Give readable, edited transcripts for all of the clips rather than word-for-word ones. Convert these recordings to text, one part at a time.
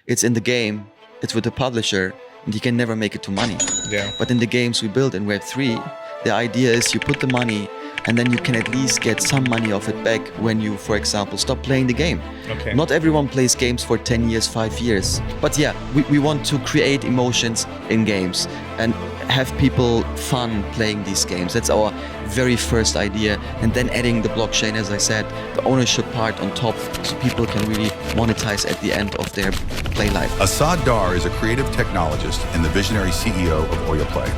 it's in the game, it's with the publisher, and you can never make it to money. Yeah. But in the games we build in Web3, the idea is you put the money and then you can at least get some money of it back when you, for example, stop playing the game. Okay. Not everyone plays games for 10 years, 5 years. But yeah, we want to create emotions in games and have people fun playing these games. That's our very first idea. And then adding the blockchain, as I said, the ownership part on top so people can really monetize at the end of their play life. Assad Dar is a creative technologist and the visionary CEO of OYA Play,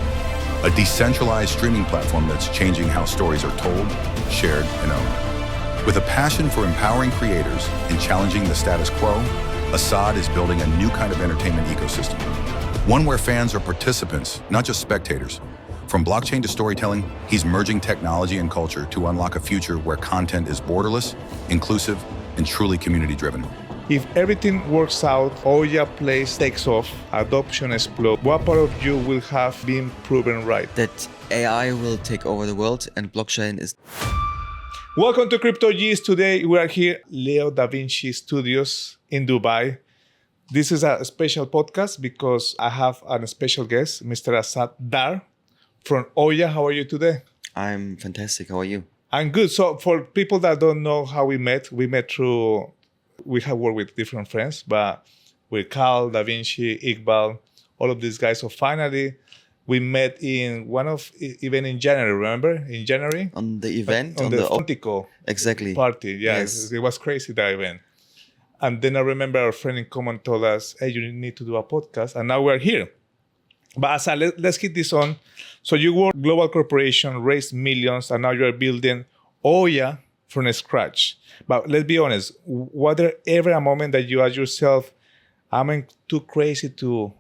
a decentralized streaming platform that's changing how stories are told, shared, and owned. With a passion for empowering creators and challenging the status quo, Assad is building a new kind of entertainment ecosystem. One where fans are participants, not just spectators. From blockchain to storytelling, he's merging technology and culture to unlock a future where content is borderless, inclusive, and truly community-driven. If everything works out, OYA Place takes off, adoption explodes, what part of you will have been proven right? That AI will take over the world and blockchain is... Welcome to CryptoOGs. Today we are here, Leo Da Vinci Studios in Dubai. This is a special podcast because I have a special guest, Mr. Assad Dar from OYA. How are you today? I'm fantastic. How are you? I'm good. So for people that don't know how we met through, we have worked with different friends, but with Carl, Da Vinci, Iqbal, all of these guys. So finally, we met in one of, even in January, remember? In January? On the event? On the Fontico exactly. party. Yeah, Yes. It was crazy, that event. And then I remember our friend in common told us, hey, you need to do a podcast. And now we're here. But Asa, let's get this on. So you were a global corporation, raised millions, and now you're building OYA from scratch. But let's be honest, was there ever a moment that you asked yourself, am too crazy to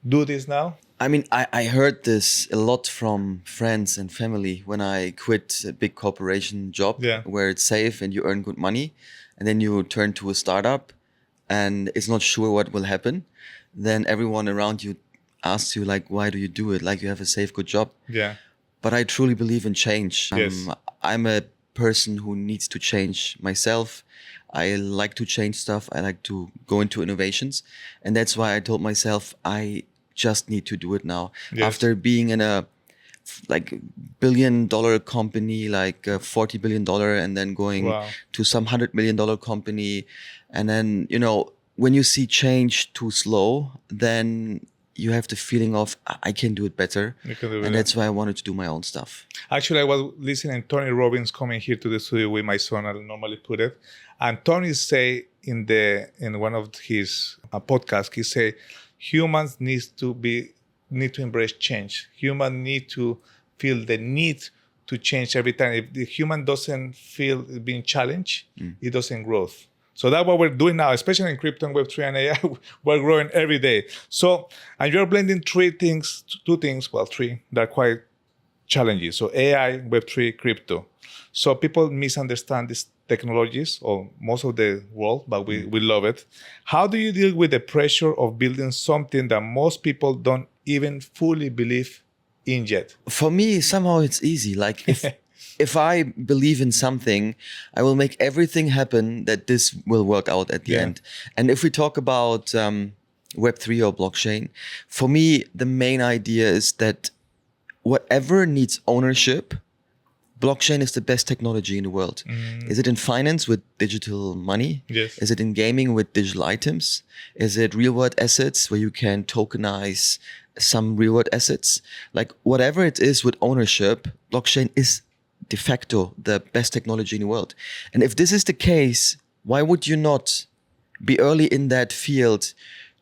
do this now? I mean, I heard this a lot from friends and family when I quit a big corporation job where it's safe and you earn good money. And then you turn to a startup and it's not sure what will happen. Then everyone around you asks you, like, why do you do it? Like, you have a safe, good job. Yeah. But I truly believe in change. Yes. I'm a person who needs to change myself. I like to change stuff. I like to go into innovations. And that's why I told myself, I just need to do it now. Yes. After being in a like $1 billion company, like $40 billion, and then going to some $100 million company. And then, you know, when you see change too slow, then you have the feeling of, I can do it better. And that's why I wanted to do my own stuff. Actually, I was listening to Tony Robbins coming here to the studio with my son, I normally put it. And Tony say in one of his podcasts, he say, humans need to embrace change. Humans need to feel the need to change every time. If the human doesn't feel being challenged, it doesn't grow. So that's what we're doing now, especially in crypto and Web3 and AI. We're growing every day. So, and you're blending three things that are quite challenging. So AI, Web3, crypto. So people misunderstand these technologies, or most of the world, but we love it. How do you deal with the pressure of building something that most people don't even fully believe in yet? For me, somehow it's easy. Like if I believe in something, I will make everything happen that this will work out at the end. And if we talk about Web3 or blockchain, for me, the main idea is that whatever needs ownership, blockchain is the best technology in the world. Is it in finance with digital money? Yes. Is it in gaming with digital items? Is it real world assets where you can tokenize some real world assets? Like whatever it is with ownership, blockchain is de facto the best technology in the world. And if this is the case, why would you not be early in that field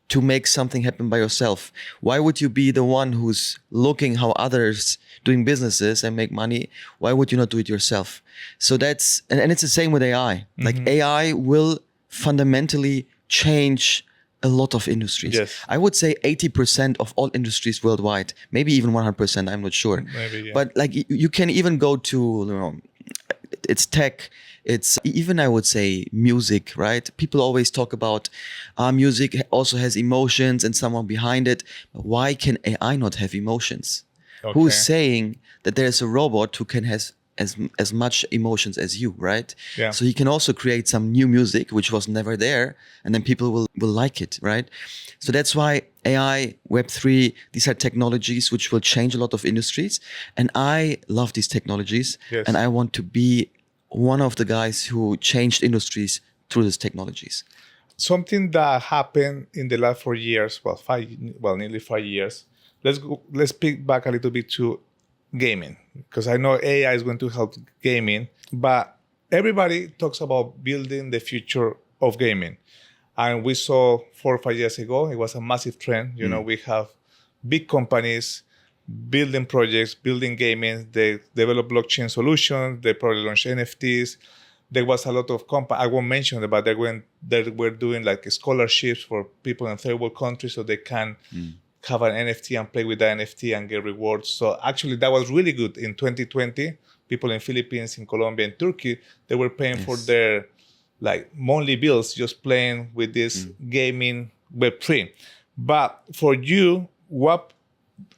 to make something happen by yourself? Why would you be the one who's looking how others doing businesses and make money? Why would you not do it yourself? So that's, and it's the same with AI. Like AI will fundamentally change a lot of industries. Yes. I would say 80% of all industries worldwide, maybe even 100%, I'm not sure. Maybe, But like you can even go to, you know, it's tech, it's even, I would say, music, right? People always talk about music also has emotions and someone behind it. But why can AI not have emotions? Okay. Who's saying that there's a robot who can have as much emotions as you, right? Yeah. So he can also create some new music which was never there, and then people will like it, right? So that's why AI, Web3, these are technologies which will change a lot of industries, and I love these technologies, Yes. and I want to be one of the guys who changed industries through these technologies. Something that happened in the last 4 years, nearly 5 years. Let's pick back a little bit to gaming, because I know AI is going to help gaming, but everybody talks about building the future of gaming. And we saw 4 or 5 years ago, it was a massive trend. You know, we have big companies building projects, building gaming. They develop blockchain solutions. They probably launch NFTs. There was a lot of I won't mention it, but they were doing like scholarships for people in third world countries so they can have an NFT and play with the NFT and get rewards. So actually that was really good. In 2020, people in Philippines, in Colombia, and Turkey, they were paying for their like monthly bills just playing with this gaming Web3. But for you,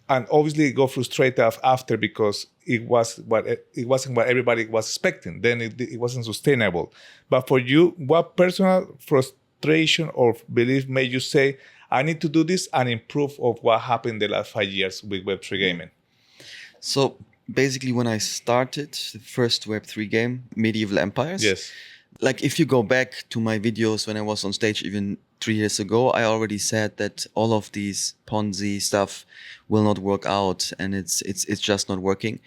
and obviously it got frustrated after because it wasn't what everybody was expecting. Then it wasn't sustainable. But for you, what personal frustration or belief made you say, I need to do this and improve of what happened the last 5 years with Web3 gaming? So basically when I started the first Web3 game, Medieval Empires, Yes. like if you go back to my videos when I was on stage even 3 years ago, I already said that all of these Ponzi stuff will not work out, and it's just not working.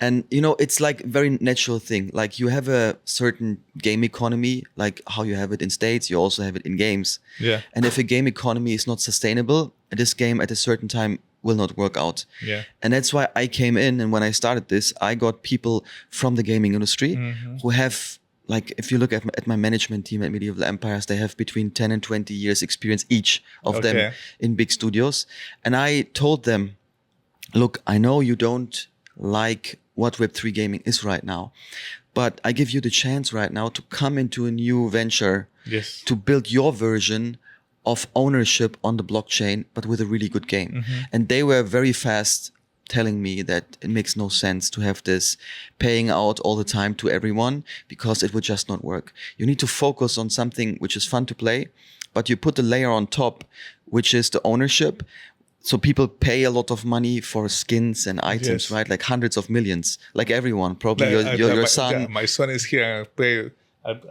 And you know, it's like a very natural thing. Like you have a certain game economy, like how you have it in States, you also have it in games. Yeah. And if a game economy is not sustainable, this game at a certain time will not work out. Yeah. And that's why I came in, and when I started this, I got people from the gaming industry who have, like, if you look at my management team at Medieval Empires, they have between 10 and 20 years experience each of them in big studios. And I told them, look, I know you don't like what Web3 gaming is right now, but I give you the chance right now to come into a new venture, Yes. to build your version of ownership on the blockchain, but with a really good game. And they were very fast telling me that it makes no sense to have this paying out all the time to everyone, because it would just not work. You need to focus on something which is fun to play, but you put the layer on top, which is the ownership. So people pay a lot of money for skins and items, Yes. right? Like hundreds of millions, like everyone, probably Like, your son. my son is here and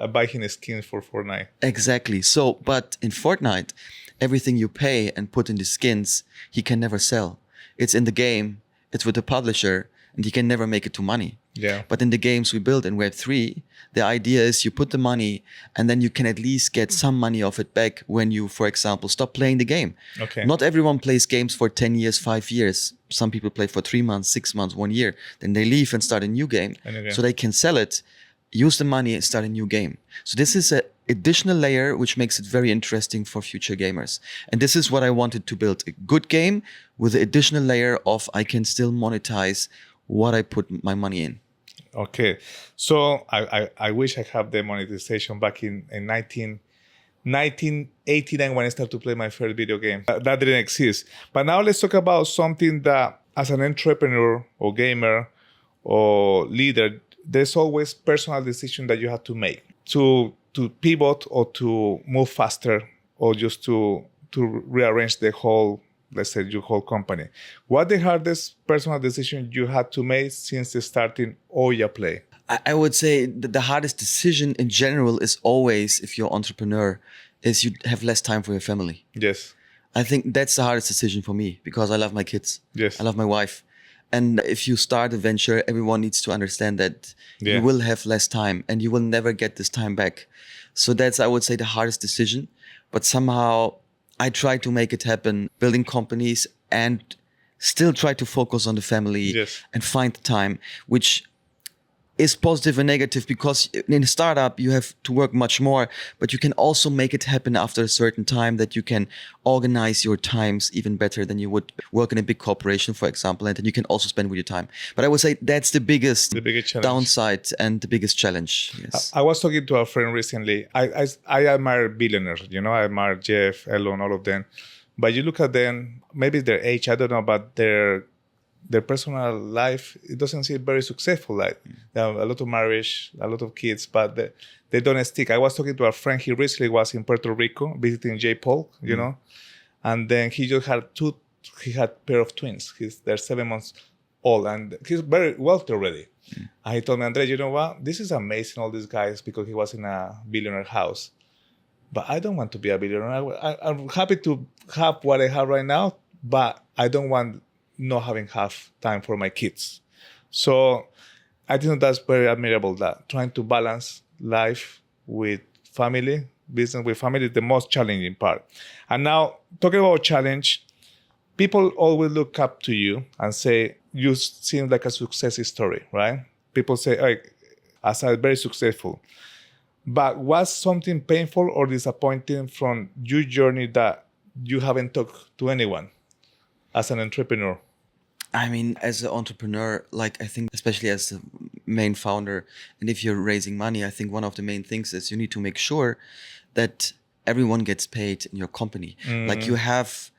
I buy him skins for Fortnite. Exactly. So, but in Fortnite, everything you pay and put in the skins, he can never sell. It's in the game, it's with the publisher, and he can never make it to money. Yeah. But in the games we build in Web3, the idea is you put the money and then you can at least get some money of it back when you, for example, stop playing the game. Okay. Not everyone plays games for 10 years, 5 years. Some people play for 3 months, 6 months, 1 year. Then they leave and start a new game. So they can sell it, use the money, and start a new game. So this is an additional layer which makes it very interesting for future gamers. And this is what I wanted to build, a good game with the additional layer of I can still monetize what I put my money in. Okay. So I wish I have the monetization back in 1989 when I started to play my first video game. That didn't exist. But now let's talk about something that as an entrepreneur or gamer or leader, there's always personal decision that you have to make to pivot or to move faster or just to rearrange the whole, let's say, your whole company. What the hardest personal decision you had to make since starting OYA Play? I would say that the hardest decision in general is always, if you're an entrepreneur, is you have less time for your family. Yes. I think that's the hardest decision for me, because I love my kids. Yes. I love my wife. And if you start a venture, everyone needs to understand that you will have less time and you will never get this time back. So that's, I would say, the hardest decision. But somehow I try to make it happen, building companies and still try to focus on the family and find the time, which is positive and negative, because in a startup you have to work much more, but you can also make it happen after a certain time, that you can organize your times even better than you would work in a big corporation, for example, and then you can also spend with your time. But I would say that's the biggest downside and the biggest challenge. Yes. I was talking to a friend recently. I admire billionaires, you know, I admire Jeff, Elon, all of them. But you look at them, maybe their age, I don't know, but their their personal life, it doesn't seem very successful. Like they have a lot of marriage, a lot of kids, but they don't stick. I was talking to a friend. He recently was in Puerto Rico visiting J. Paul, you know, and then he just had he had a pair of twins. They're 7 months old, and he's very wealthy already. And he told me, Andre, you know what? This is amazing, all these guys, because he was in a billionaire house. But I don't want to be a billionaire. I'm happy to have what I have right now, but I don't want not having half time for my kids. So I think that's very admirable, that trying to balance life with family, business with family is the most challenging part. And now, talking about challenge, people always look up to you and say, you seem like a success story, right? People say, hey, Assad, very successful. But was something painful or disappointing from your journey that you haven't talked to anyone as an entrepreneur? I mean, as an entrepreneur, like I think, especially as the main founder, and if you're raising money, I think one of the main things is you need to make sure that everyone gets paid in your company. Like you have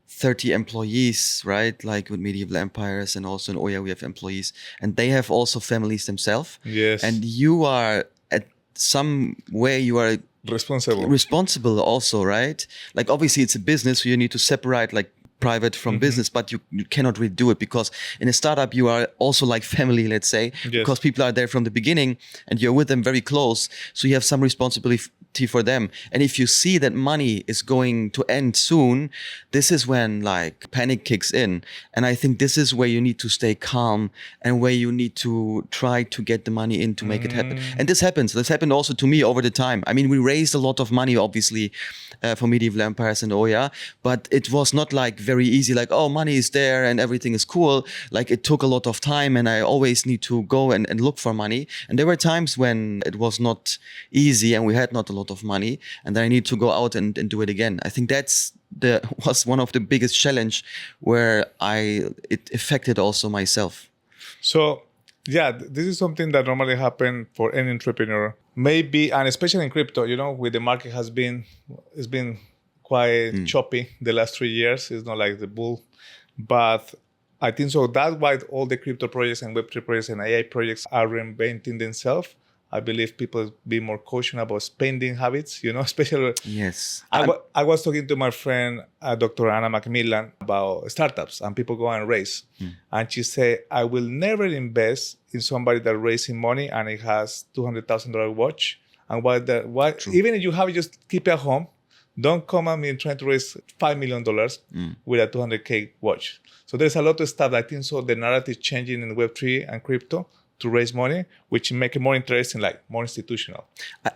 30 employees, right? Like with Medieval Empires and also in OYA, we have employees, and they have also families themselves. Yes. And you are at some way, you are responsible also, right? Like obviously it's a business, so you need to separate like private from business, but you cannot really do it, because in a startup you are also like family, let's say, because people are there from the beginning and you're with them very close, so you have some responsibility for them. And if you see that money is going to end soon, this is when like panic kicks in. And I think this is where you need to stay calm and where you need to try to get the money in to make it happen. And this happened also to me over the time. I mean, we raised a lot of money, obviously, for Medieval Empires and OYA, but it was not like very easy, like, oh, money is there and everything is cool. Like it took a lot of time, and I always need to go and look for money. And there were times when it was not easy and we had not a lot of money, and then I need to go out and do it again. I think was one of the biggest challenge where it affected also myself. So yeah, this is something that normally happens for any entrepreneur. Maybe, and especially in crypto, you know, with the market it's been quite choppy the last 3 years. It's not like the bull, but I think so. That's why all the crypto projects and Web3 projects and AI projects are reinventing themselves. I believe people be more cautious about spending habits, you know, especially. Yes. I was talking to my friend, Dr. Anna Macmillan, about startups, and people go and raise. And she said, I will never invest in somebody that raising money and it has $200,000 watch. And even if you have it, just keep it at home. Don't come at me trying to raise $5 million with a 200K watch. So there's a lot of stuff. I think so the narrative changing in Web3 and crypto to raise money, which make it more interesting, like more institutional.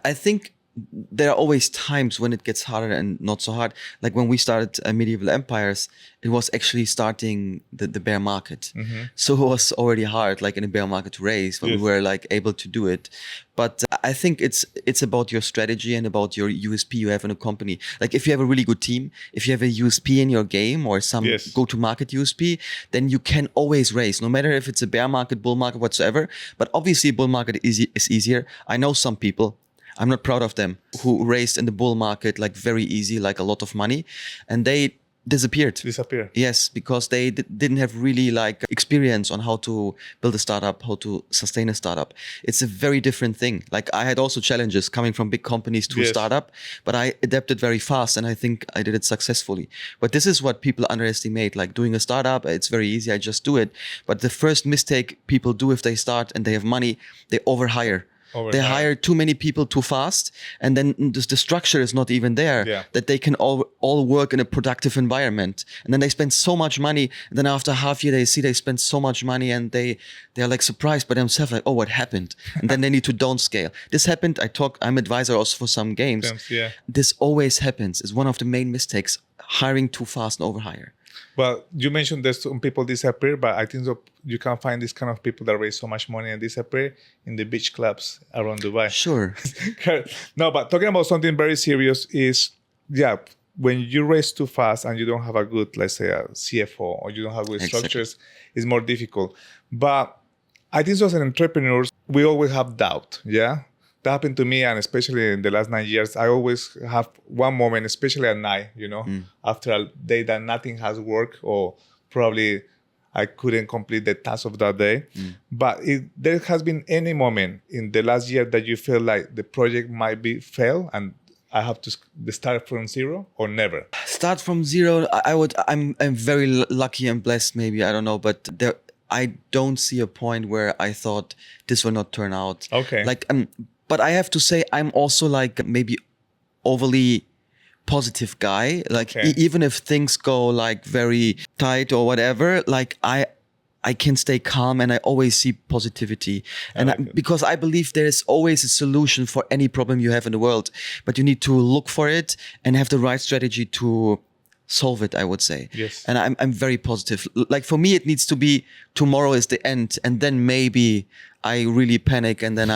I think there are always times when it gets harder and not so hard. Like when we started Medieval Empires, it was actually starting the bear market. So it was already hard, like in a bear market to raise, but we were like able to do it. But I think it's about your strategy and about your USP you have in a company. Like if you have a really good team, if you have a USP in your game or some go-to-market USP, then you can always raise, no matter if it's a bear market, bull market, whatsoever. But obviously bull market is easier. I know some people, I'm not proud of them, who raised in the bull market like very easy, like a lot of money, and they disappeared. Yes, because they didn't have really like experience on how to build a startup, how to sustain a startup. It's a very different thing. Like I had also challenges coming from big companies to a startup, but I adapted very fast and I think I did it successfully. But this is what people underestimate. Like doing a startup, it's very easy. I just do it. But the first mistake people do if they start and they have money, they overhire. They hire too many people too fast, and then the structure is not even there that they can all work in a productive environment. And then they spend so much money, and then after half year they see they spend so much money, and they're like surprised by themselves, like, oh, what happened? And then they need to downscale. This happened. I'm advisor also for some games. This always happens. It's one of the main mistakes: hiring too fast and overhire. Well, you mentioned that some people disappear, but I think so you can find this kind of people that raise so much money and disappear in the beach clubs around Dubai. Sure. No, but talking about something very serious is, when you raise too fast and you don't have a good, let's say, a CFO, or you don't have good structures, it's more difficult. But I think so as an entrepreneur, we always have doubt, That happened to me, and especially in the last 9 years, I always have one moment, especially at night, after a day that nothing has worked, or probably I couldn't complete the task of that day. But there has been any moment in the last year that you feel like the project might be fail and I have to start from zero, or never? Start from zero. I'm very lucky and blessed. Maybe I don't know, but I don't see a point where I thought this will not turn out. Okay. But I have to say I'm also like maybe overly positive guy. Like Okay. even if things go like very tight or whatever, like I can stay calm and I always see positivity. And like it. because I believe there is always a solution for any problem you have in the world, but you need to look for it and have the right strategy to solve it, I would say. Yes. And I'm very positive. Like for me, it needs to be tomorrow is the end. And then maybe I really panic and then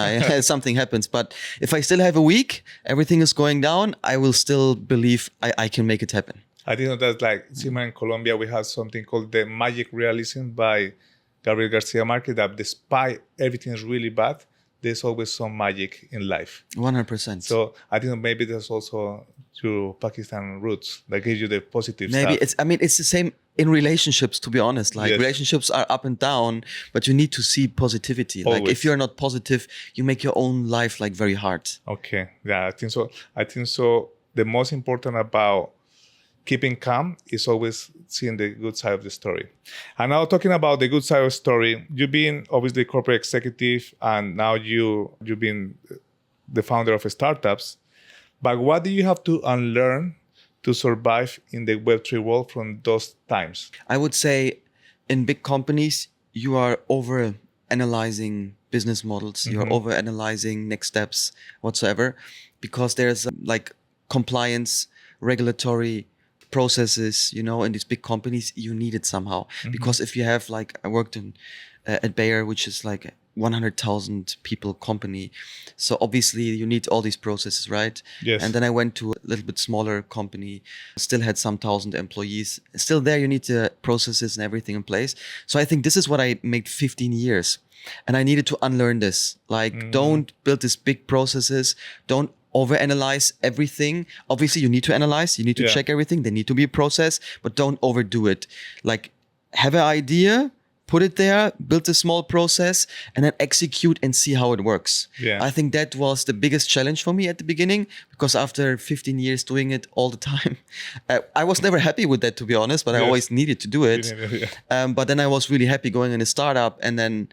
something happens. But if I still have a week, everything is going down, I will still believe I can make it happen. I think that's like similar in Colombia. We have something called the magic realism by Gabriel Garcia Marquez, that despite everything is really bad, there's always some magic in life. 100%. So I think maybe there's also your Pakistan roots that gives you the positive Maybe stuff. it's the same in relationships, to be honest. Like Yes. relationships are up and down, but you need to see positivity. Like Always. if you're not positive, you make your own life like very hard. Okay, yeah, I think so. The most important about keeping calm is always seeing the good side of the story. And now talking about the good side of the story, you've been obviously corporate executive, and now you've been the founder of startups. But what do you have to unlearn to survive in the Web3 world from those times? I would say in big companies, you are over analyzing business models. You're over analyzing next steps whatsoever, because there's like compliance, regulatory processes, in these big companies, you need it somehow. Because if you have like, I worked at Bayer, which is like 100,000 people company. So obviously you need all these processes, right? Yes. And then I went to a little bit smaller company, still had some thousand employees. Still there, you need the processes and everything in place. So I think this is what I made 15 years. And I needed to unlearn this. Like, don't build these big processes. Don't overanalyze everything. Obviously, you need to analyze. You need to check everything. There need to be a process, but don't overdo it. Like, have an idea, put it there, build a small process, and then execute and see how it works. Yeah. I think that was the biggest challenge for me at the beginning, because after 15 years doing it all the time, I was never happy with that, to be honest, but I always needed to do it. But then I was really happy going in a startup and then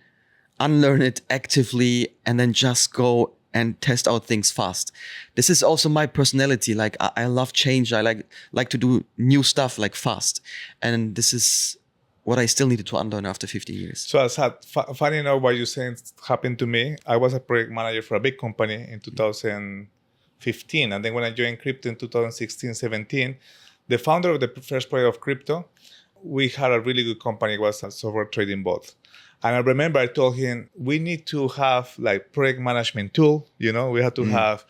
unlearn it actively and then just go and test out things fast. This is also my personality. Like I love change. I like to do new stuff like fast. And this is what I still needed to unlearn after 15 years. So Assad, funny enough, what you're saying happened to me. I was a project manager for a big company in 2015. And then when I joined crypto in 2016, 17, the founder of the first project of crypto, we had a really good company. It was a software trading bot. And I remember I told him, we need to have like project management tool. We have to have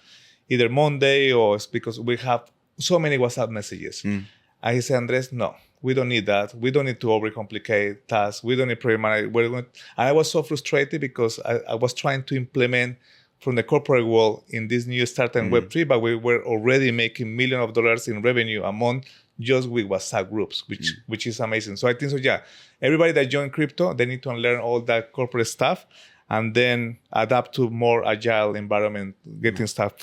either Monday, or because we have so many WhatsApp messages. And he said, Andres, no, we don't need that. We don't need to overcomplicate tasks. We don't need project management. And I was so frustrated because I was trying to implement from the corporate world in this new startup in Web3, but we were already making millions of dollars in revenue a month just with WhatsApp groups, which is amazing. So I think, everybody that joined crypto, they need to unlearn all that corporate stuff and then adapt to more agile environment, getting stuff.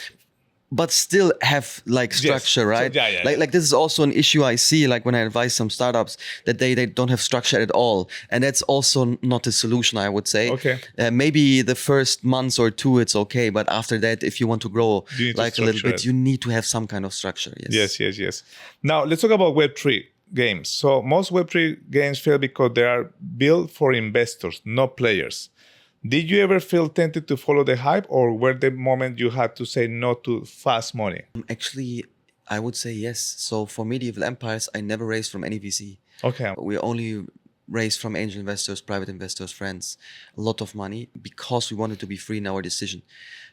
But still have like structure, Yes. right? So, yeah. Like this is also an issue I see, like when I advise some startups, that they don't have structure at all. And that's also not a solution, I would say. Okay. Maybe the first months or two, it's okay. But after that, if you want to grow You need to like a little structure bit, it. you need to have some kind of structure. Yes. Now, let's talk about Web3 games. So most Web3 games fail because they are built for investors, not players. Did you ever feel tempted to follow the hype, or were the moment you had to say no to fast money? Actually, I would say yes. So for Medieval Empires, I never raised from any VC. Okay. We only raised from angel investors, private investors, friends, a lot of money, because we wanted to be free in our decision.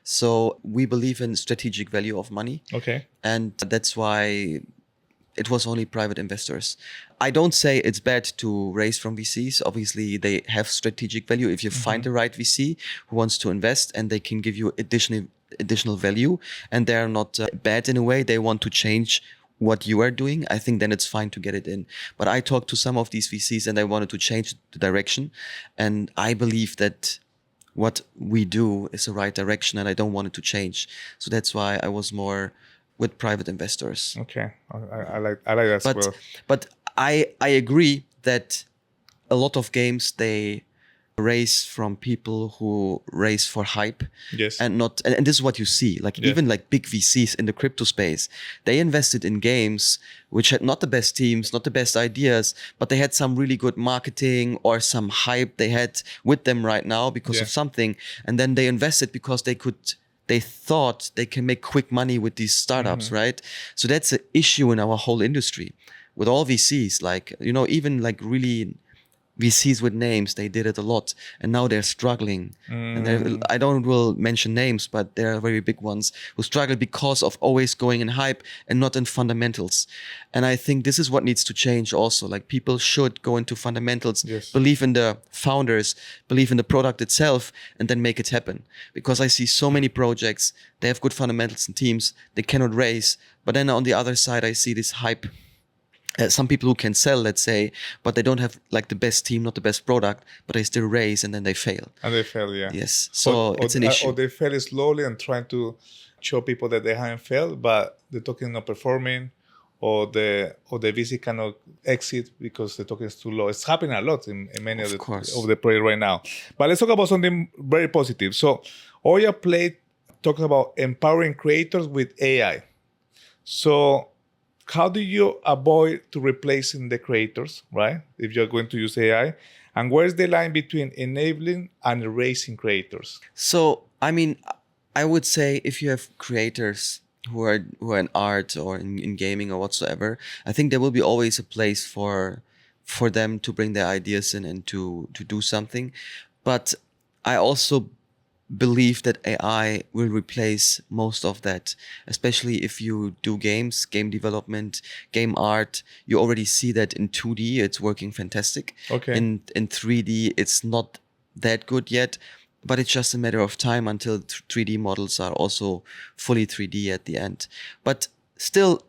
So we believe in strategic value of money. Okay. And that's why it was only private investors. I don't say it's bad to raise from VCs. Obviously, they have strategic value. If you find the right VC who wants to invest and they can give you additional value, and they're not bad in a way, they want to change what you are doing, I think then it's fine to get it in. But I talked to some of these VCs and I wanted to change the direction. And I believe that what we do is the right direction and I don't want it to change. So that's why I was more with private investors. Okay, I like that as well. But I agree that a lot of games, they raise from people who raise for hype. Yes. And this is what you see, like even like big VCs in the crypto space, they invested in games which had not the best teams, not the best ideas, but they had some really good marketing or some hype they had with them right now because of something. And then they invested because they thought they can make quick money with these startups, right? So that's an issue in our whole industry with all VCs, like, you know, even like really VCs with names, they did it a lot, and now they're struggling. And I will mention names, but there are very big ones who struggle because of always going in hype and not in fundamentals. And I think this is what needs to change also. Like, people should go into fundamentals, believe in the founders, believe in the product itself, and then make it happen. Because I see so many projects, they have good fundamentals and teams, they cannot raise. But then on the other side, I see this hype. Some people who can sell, let's say, but they don't have like the best team, not the best product, but they still raise and then they fail. And they fail, yeah. Yes. So it's an issue. Or they fail slowly and trying to show people that they haven't failed, but the token is not performing, or the VC cannot exit because the token is too low. It's happening a lot in many of the projects right now. But let's talk about something very positive. So OYA Play talks about empowering creators with AI. So how do you avoid to replacing the creators, right? If you're going to use AI, and where's the line between enabling and erasing creators? So, I mean, I would say if you have creators who are in art or in gaming or whatsoever, I think there will be always a place for them to bring their ideas in and to do something. But I also believe that AI will replace most of that, especially if you do games, game development, game art. You already see that in 2D, it's working fantastic. Okay. In 3D, it's not that good yet, but it's just a matter of time until 3D models are also fully 3D at the end. But still,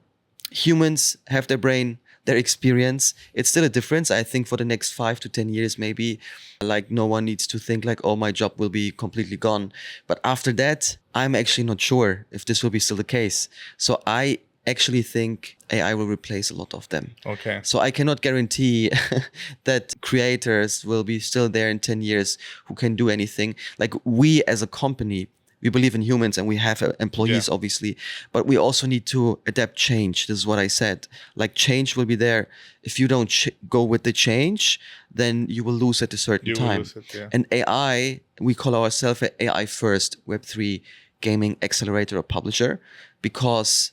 humans have their brain, their experience. It's still a difference. I think for the next 5 to 10 years, maybe, like, no one needs to think like, oh, my job will be completely gone. But after that, I'm actually not sure if this will be still the case. So I actually think AI will replace a lot of them. Okay. So I cannot guarantee that creators will be still there in 10 years who can do anything. Like, we as a company, we believe in humans and we have employees, obviously, but we also need to adapt change. This is what I said. Like, change will be there. If you don't go with the change, then you will lose at a certain time. And AI, we call ourselves an AI first Web3 gaming accelerator or publisher, because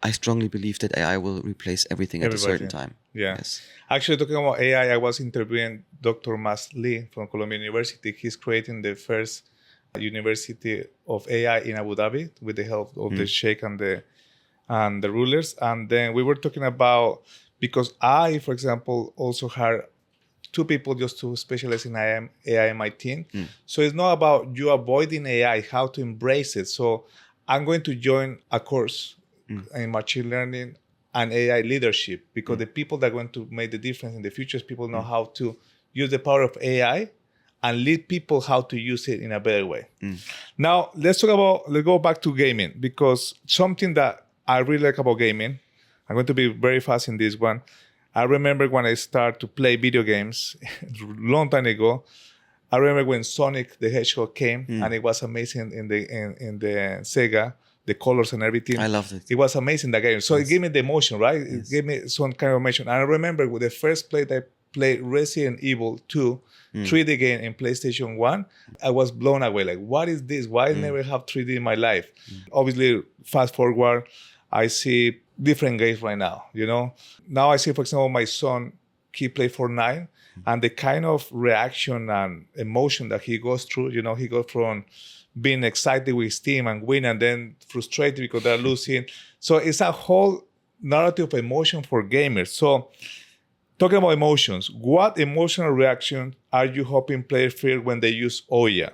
I strongly believe that AI will replace everything at a certain time. Yeah. Yes. Actually, talking about AI, I was interviewing Dr. Mas Lee from Columbia University. He's creating the first University of AI in Abu Dhabi with the help of the Sheikh and the rulers. And then we were talking about, because I, for example, also hired 2 people just to specialize in AI in my team. So it's not about you avoiding AI, how to embrace it. So I'm going to join a course in machine learning and AI leadership, because the people that are going to make the difference in the future is people know how to use the power of AI and lead people how to use it in a better way. Now, let's go back to gaming, because something that I really like about gaming, I'm going to be very fast in this one. I remember when I started to play video games a long time ago. I remember when Sonic the Hedgehog came, and it was amazing in the Sega, the colors and everything. I loved it. It was amazing, that game. So it gave me the emotion, right? It gave me some kind of emotion. And I remember with the first play that I played Resident Evil 2, 3D game in PlayStation 1, I was blown away. Like, what is this? Why I never have 3D in my life? Obviously, fast forward, I see different games right now, you know? Now I see, for example, my son, he played Fortnite, and the kind of reaction and emotion that he goes through, you know, he goes from being excited with his team and win, and then frustrated because they're losing. So it's a whole narrative of emotion for gamers. So talking about emotions, what emotional reaction are you hoping players feel when they use OYA?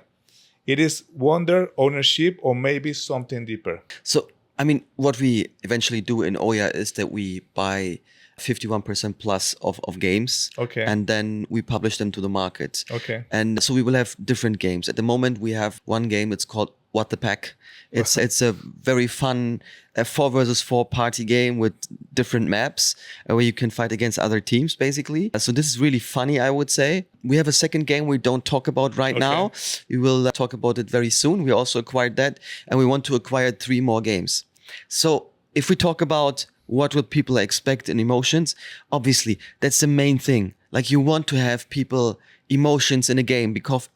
It is wonder, ownership, or maybe something deeper? So I mean, what we eventually do in OYA is that we buy 51% plus of games. Okay. And then we publish them to the market. Okay. And so we will have different games. At the moment, we have one game. It's called What the Pack. It's a very fun 4 versus 4 party game with different maps where you can fight against other teams, basically. So this is really funny, I would say. We have a second game we don't talk about right now. We will talk about it very soon. We also acquired that, and we want to acquire 3 more games. So if we talk about what will people expect in emotions, obviously that's the main thing. Like, you want to have people emotions in a game because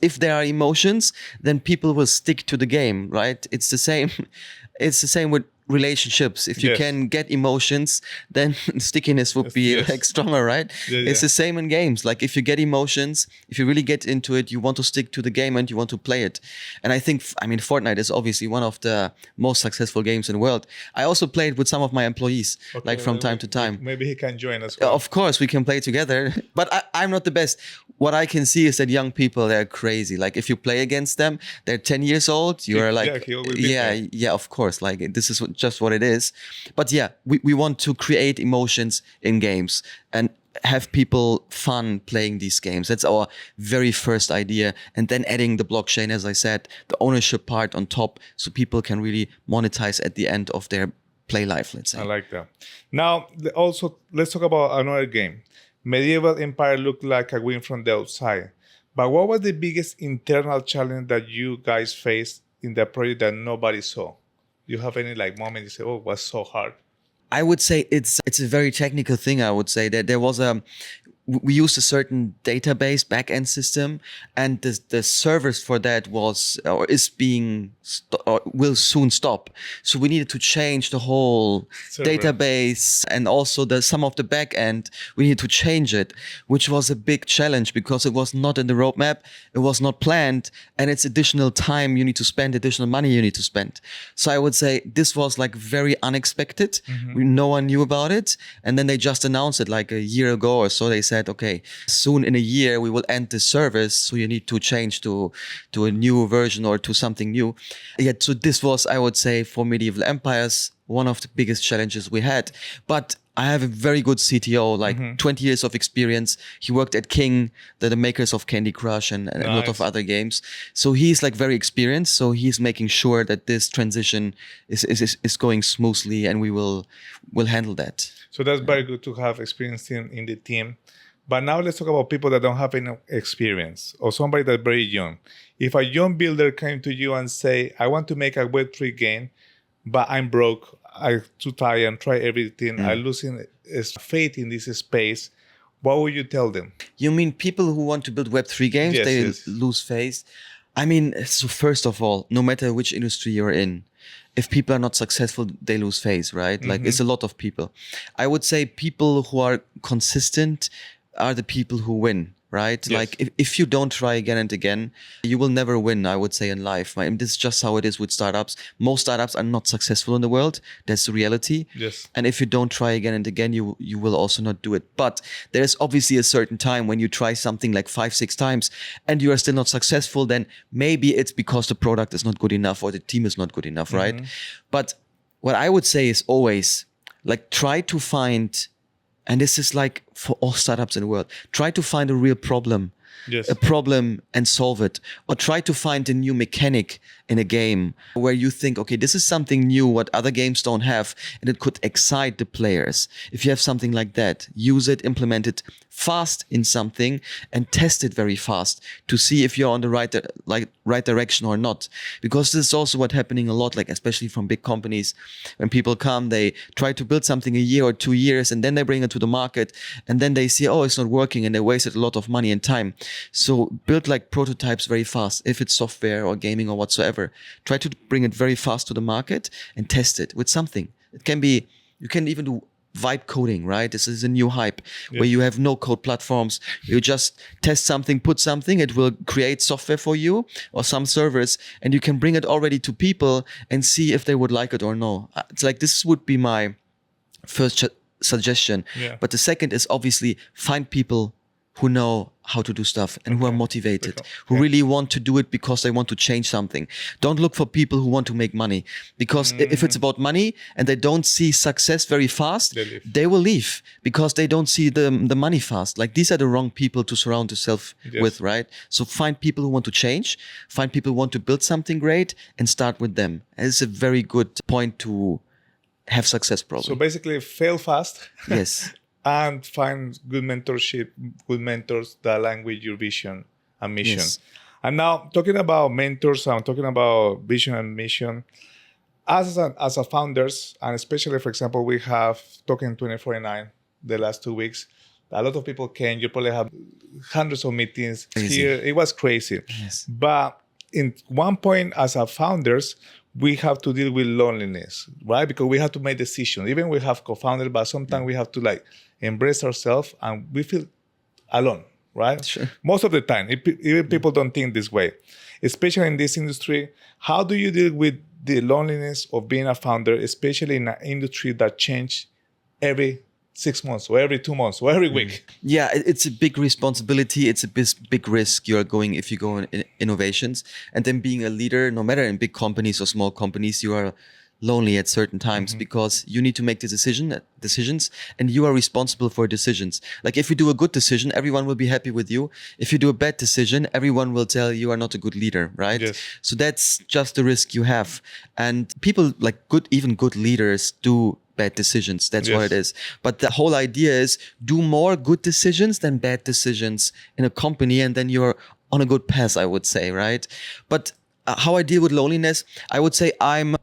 if there are emotions, then people will stick to the game, right? It's the same with relationships. If you can get emotions, then stickiness would be like stronger, right? It's the same in games. Like, if you get emotions, if you really get into it, you want to stick to the game and you want to play it. And I think, Fortnite is obviously one of the most successful games in the world. I also played with some of my employees, like from time to time. Maybe he can join us. Well. Of course, we can play together, but I'm not the best. What I can see is that young people, they're crazy. Like, if you play against them, they're 10 years old. You are like, yeah, of course. Like, this is just what it is. But yeah, we want to create emotions in games and have people fun playing these games. That's our very first idea. And then adding the blockchain, as I said, the ownership part on top, so people can really monetize at the end of their play life, let's say. I like that. Now, also, let's talk about another game. Medieval Empire looked like a win from the outside. But what was the biggest internal challenge that you guys faced in the project that nobody saw? You have any moment you say, oh, it was so hard? I would say it's a very technical thing. I would say that there was we used a certain database backend system, and the servers for that will soon stop. So we needed to change the whole database, and also some of the backend we needed to change it, which was a big challenge because it was not in the roadmap, it was not planned, and it's additional time you need to spend, additional money you need to spend. So I would say this was like very unexpected. No one knew about it, and then they just announced it like a year ago or so. They said, okay, soon in a year we will end this service, so you need to change to a new version or to something new. Yeah, so this was, I would say, for Medieval Empires, one of the biggest challenges we had. But I have a very good CTO, like 20 years of experience. He worked at King, the makers of Candy Crush and a lot of other games. So he's like very experienced. So he's making sure that this transition is going smoothly, and we will handle that. So that's very good to have experience in the team. But now let's talk about people that don't have any experience, or somebody that's very young. If a young builder came to you and say, I want to make a Web3 game, but I'm broke, I'm too tired and try everything, I'm losing faith in this space, what would you tell them? You mean people who want to build Web3 games, they lose faith? So first of all, no matter which industry you're in, if people are not successful, they lose faith, right? Like, it's a lot of people. I would say people who are consistent are the people who win, right? Yes. Like, if you don't try again and again, you will never win, I would say, in life. This is just how it is with startups. Most startups are not successful in the world. That's the reality. Yes. And if you don't try again and again, you will also not do it. But there is obviously a certain time when you try something like 5-6 times and you are still not successful, then maybe it's because the product is not good enough or the team is not good enough, right? But what I would say is always, like, try to find, and this is like for all startups in the world, try to find a real problem, a problem, and solve it. Or try to find a new mechanic in a game where you think, okay, this is something new what other games don't have, and it could excite the players. If you have something like that, use it, implement it fast in something, and test it very fast to see if you're on the right direction or not. Because this is also what's happening a lot, like especially from big companies. When people come, they try to build something a year or 2 years, and then they bring it to the market, and then they see, oh, it's not working, and they wasted a lot of money and time. So build like prototypes very fast. If it's software or gaming or whatsoever, try to bring it very fast to the market and test it with something. It can be, you can even do vibe coding, right? This is a new hype where you have no code platforms. You just test something, put something, it will create software for you or some servers, and you can bring it already to people and see if they would like it or no. It's like, this would be my first suggestion. But the second is obviously find people who know how to do stuff and who are motivated, Okay. who really want to do it because they want to change something. Don't look for people who want to make money, because if it's about money and they don't see success very fast, They leave. they will leave because they don't see the money fast. Like, these are the wrong people to surround yourself with, right? So find people who want to change, find people who want to build something great, and start with them. And it's a very good point to have success, probably. So basically, fail fast. Yes. And find good mentorship, good mentors that align with your vision and mission. Yes. And now, talking about mentors, I'm talking about vision and mission. As a founders, and especially, for example, we have talking 2049 the last 2 weeks. A lot of people came. You probably have hundreds of meetings Crazy. here. It was crazy. Yes. But in one point, as a founders, we have to deal with loneliness, right? Because we have to make decisions. Even we have co-founders, but sometimes we have to embrace ourselves, and we feel alone, right? Sure. Most of the time, even people don't think this way, especially in this industry. How do you deal with the loneliness of being a founder, especially in an industry that changes every 6 months or every 2 months or every week? Yeah, it's a big responsibility. It's a big risk you're going if you go in innovations. And then being a leader, no matter in big companies or small companies, you are lonely at certain times because you need to make the decisions, and you are responsible for decisions. Like, if you do a good decision, everyone will be happy with you. If you do a bad decision, everyone will tell you are not a good leader, right? Yes. So that's just the risk you have. And people, like even good leaders, do bad decisions. That's what Yes. it is. But the whole idea is do more good decisions than bad decisions in a company, and then you're on a good path, I would say, right? But how I deal with loneliness, I would say I'm a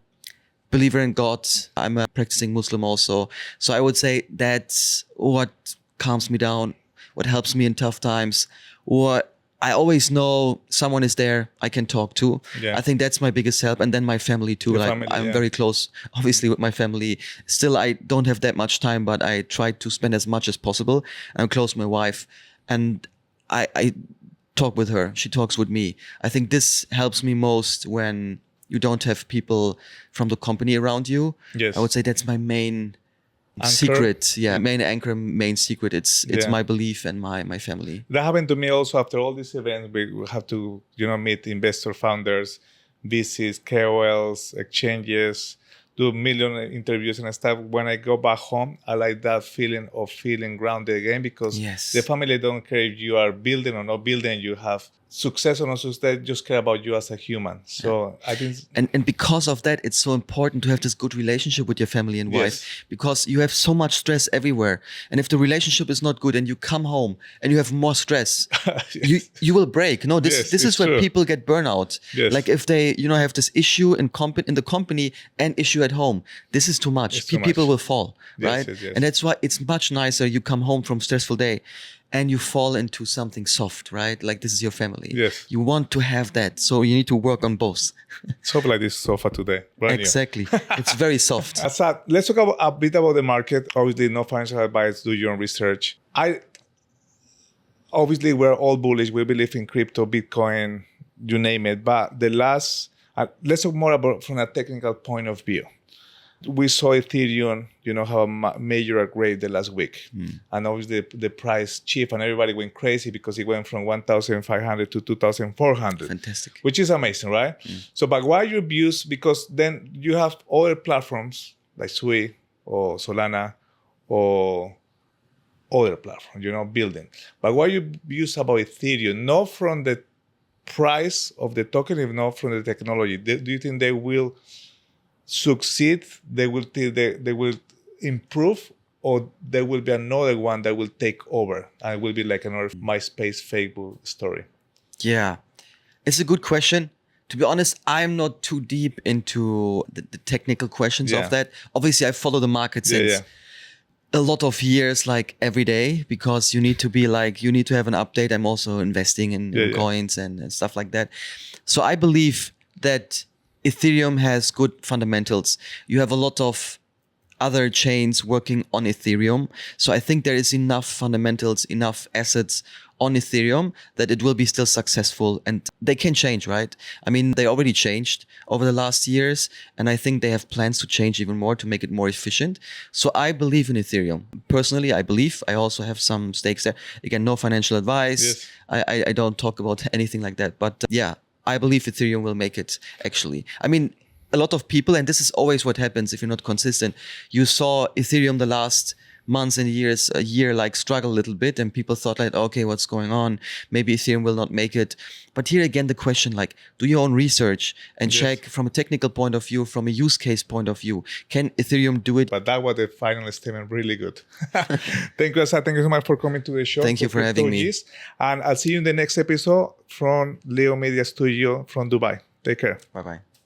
believer in God. I'm a practicing Muslim also. So I would say that's what calms me down, what helps me in tough times, or I always know someone is there I can talk to. Yeah. I think that's my biggest help. And then my family too. Your Like, family, I'm yeah. very close, obviously, with my family. Still, I don't have that much time, but I try to spend as much as possible. I'm close to my wife, and I talk with her. She talks with me. I think this helps me most when you don't have people from the company around you. Yes. I would say that's my main Anchor? secret. Yeah, main anchor, main secret. It's Yeah. my belief and my family. That happened to me also after all these events. We have to, meet investor founders, VCs, KOLs, exchanges, do a million interviews and stuff. When I go back home, I like that feeling of feeling grounded again, because Yes. the family don't care if you are building or not building, you have success or not success, just care about you as a human. So I think And because of that, it's so important to have this good relationship with your family and wife, Yes. because you have so much stress everywhere. And if the relationship is not good and you come home and you have more stress, you will break. No, this Yes, is it's where true. people get burnout. Yes. Like, if they have this issue in the company and issue at home, this is too much. It's too People much. will fall, Yes, right? yes, yes. And that's why it's much nicer you come home from a stressful day and you fall into something soft, right? Like, this is your family. Yes. You want to have that. So you need to work on both. soft like this sofa today. Brand new. Exactly. It's very soft. Assad, let's talk a bit about the market. Obviously, no financial advice. Do your own research. Obviously, we're all bullish. We believe in crypto, Bitcoin, you name it. But let's talk more about from a technical point of view. We saw Ethereum, have a major upgrade the last week. And obviously the price cheap, and everybody went crazy because it went from 1,500 to 2,400. Fantastic. Which is amazing, right? So, but what are your views? Because then you have other platforms like Sui or Solana or other platforms, building. But what are your views about Ethereum? Not from the price of the token, if not from the technology. Do you think they will succeed? They will improve, or there will be another one that will take over and it will be like another MySpace, Facebook story? Yeah, it's a good question. To be honest, I'm not too deep into the technical questions Yeah. of that. Obviously, I follow the market since a lot of years, like every day, because you need to have an update. I'm also investing in coins and stuff like that. So I believe that Ethereum has good fundamentals. You have a lot of other chains working on Ethereum. So I think there is enough fundamentals, enough assets on Ethereum that it will be still successful, and they can change, right? I mean, they already changed over the last years, and I think they have plans to change even more to make it more efficient. So I believe in Ethereum. Personally, I believe. I also have some stakes there. Again, no financial advice. Yes. I don't talk about anything like that. But yeah, I believe Ethereum will make it, actually. I mean, a lot of people, and this is always what happens if you're not consistent. You saw Ethereum the last months and years, a year, like struggle a little bit, and people thought like, okay, what's going on? Maybe Ethereum will not make it. But here again, the question, like, do your own research and check from a technical point of view, from a use case point of view. Can Ethereum do it? But that was the final statement, really good. Thank you, Assad. Thank you so much for coming to the show. Thank you for having me. And I'll see you in the next episode from Leo Media Studio from Dubai. Take care. Bye-bye.